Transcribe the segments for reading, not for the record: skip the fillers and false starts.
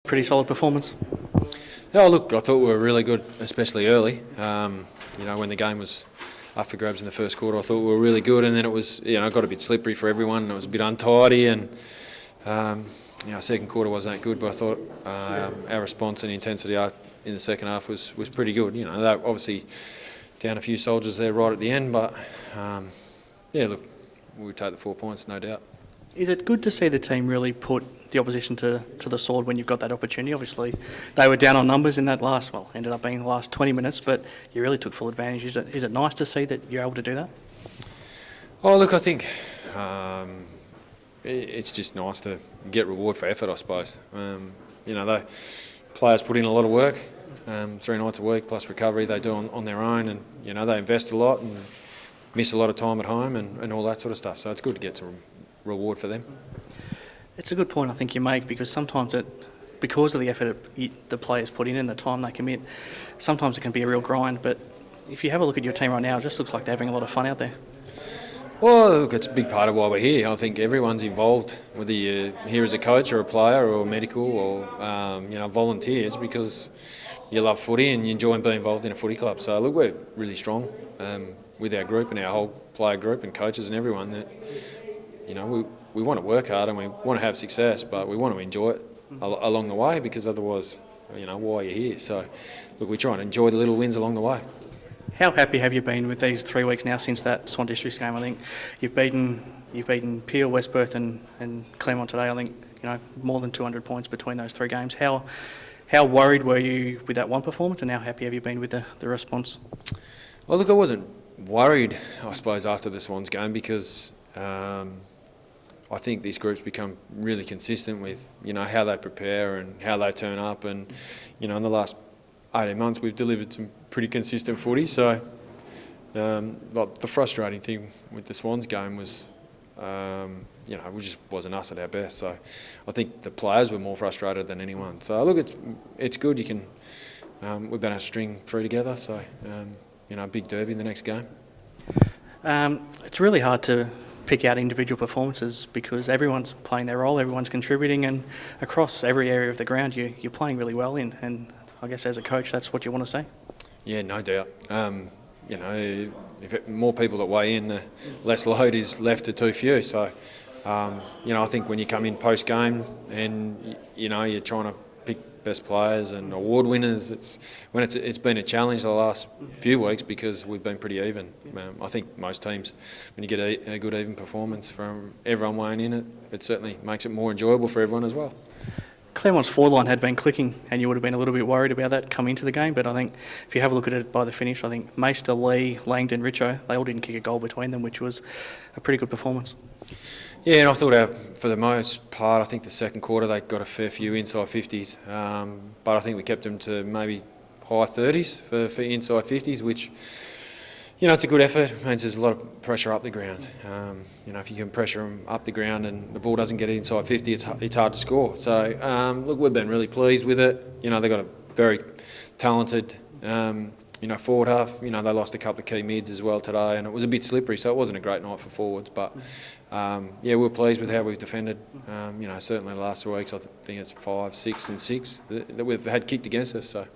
Pretty solid performance. Oh, look, I thought we were really good, especially early. When the game was up for grabs in the first quarter, I thought we were really good, and then it was, got a bit slippery for everyone, and it was a bit untidy, and second quarter wasn't that good, but I thought our response and intensity in the second half was pretty good. They were obviously down a few soldiers there right at the end, but look, we take the 4 points, no doubt. Is it good to see the team really put the opposition to the sword when you've got that opportunity? Obviously, they were down on numbers in that ended up being the last 20 minutes, but you really took full advantage. Is it nice to see that you're able to do that? Oh, look, I think it's just nice to get reward for effort, I suppose. The players put in a lot of work, 3 nights a week plus recovery they do on their own, and they invest a lot and miss a lot of time at home and all that sort of stuff. So it's good to get to reward for them. It's a good point I think you make, because sometimes because of the effort the players put in and the time they commit, sometimes it can be a real grind. But if you have a look at your team right now, it just looks like they're having a lot of fun out there. Well, look, it's a big part of why we're here. I think everyone's involved, whether you're here as a coach or a player or medical or volunteers, because you love footy and you enjoy being involved in a footy club. So look, we're really strong with our group and our whole player group and coaches and everyone that we want to work hard and we want to have success, but we want to enjoy it along the way, because otherwise, why are you here? So look, we try and enjoy the little wins along the way. How happy have you been with these 3 weeks now since that Swan Districts game? I think you've beaten Peel, West Perth and Claremont today. I think more than 200 points between those 3 games. How worried were you with that one performance, and how happy have you been with the response? Well, look, I wasn't worried, I suppose, after the Swans game, because I think these groups become really consistent with how they prepare and how they turn up, and in the last 18 months we've delivered some pretty consistent footy. So the frustrating thing with the Swans game was we just wasn't us at our best. So I think the players were more frustrated than anyone. So look, it's good. We've been able to string 3 together. So big derby in the next game. It's really hard to pick out individual performances because everyone's playing their role, everyone's contributing, and across every area of the ground you're playing really well in, and I guess as a coach that's what you want to see. Yeah, no doubt. If more people that weigh in, the less load is left to too few. So I think when you come in post game and you're trying to pick best players and award winners, it's been a challenge the last few weeks because we've been pretty even. I think most teams, when you get a good even performance from everyone weighing in, it certainly makes it more enjoyable for everyone as well. Claremont's forward line had been clicking, and you would have been a little bit worried about that coming into the game, but I think if you have a look at it by the finish, I think Meister, Lee, Langdon, Richo, they all didn't kick a goal between them, which was a pretty good performance. Yeah, and I thought for the most part, I think the second quarter they got a fair few inside 50s, but I think we kept them to maybe high 30s for inside 50s, which, it's a good effort. It means there's a lot of pressure up the ground. If you can pressure them up the ground and the ball doesn't get inside 50, it's hard to score. So, look, we've been really pleased with it. They've got a very talented, forward half. They lost a couple of key mids as well today, and it was a bit slippery, so it wasn't a great night for forwards. But, we were pleased with how we've defended. Certainly the last 2 weeks, I think it's 5, 6 and 6 that we've had kicked against us. So.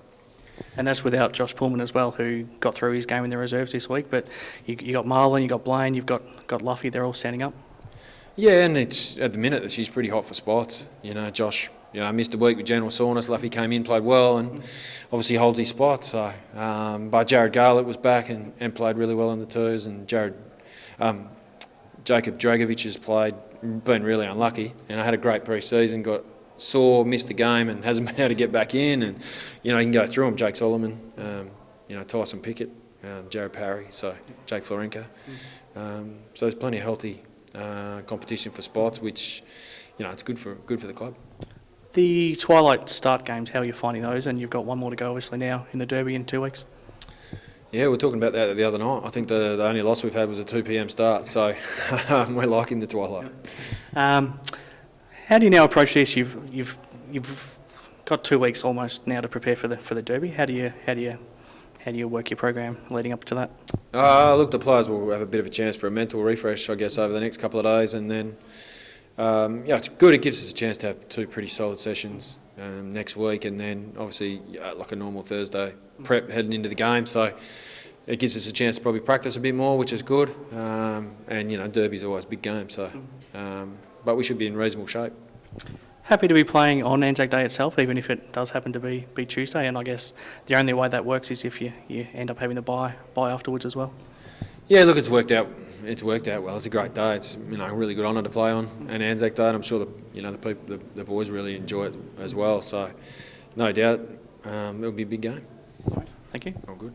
And that's without Josh Pullman as well, who got through his game in the reserves this week. But you got Marlon, you got Blaine, you've got Luffy. They're all standing up. Yeah, and it's at the minute that she's pretty hot for spots. Josh, missed a week with general soreness. Luffy came in, played well, and obviously holds his spot. So, but Jared Garlett was back and played really well in the twos, and Jacob Dragovic has been really unlucky. Had a great pre-season, got sore, missed the game and hasn't been able to get back in, and you can go through them. Jake Solomon, Tyson Pickett, Jared Parry, so Jake Florenka. So there's plenty of healthy competition for spots, which it's good for the club. The twilight start games, how are you finding those? And you've got one more to go obviously now in the Derby in 2 weeks. Yeah, we were talking about that the other night. I think the only loss we've had was a 2 p.m. start, so we're liking the twilight. How do you now approach this? You've got 2 weeks almost now to prepare for the Derby. How do you work your program leading up to that? Look, the players will have a bit of a chance for a mental refresh, I guess, over the next couple of days, and then Yeah, it's good. It gives us a chance to have two pretty solid sessions next week, and then obviously like a normal Thursday prep heading into the game. So it gives us a chance to probably practice a bit more, which is good. And Derby's always a big game, so but we should be in reasonable shape. Happy to be playing on Anzac Day itself, even if it does happen to be Tuesday. And I guess the only way that works is if you end up having the bye afterwards as well. Yeah, look, it's worked out. It's worked out well. It's a great day. It's a really good honour to play on an Anzac Day, and I'm sure the boys really enjoy it as well. So, no doubt, it'll be a big game. Thank you. All good.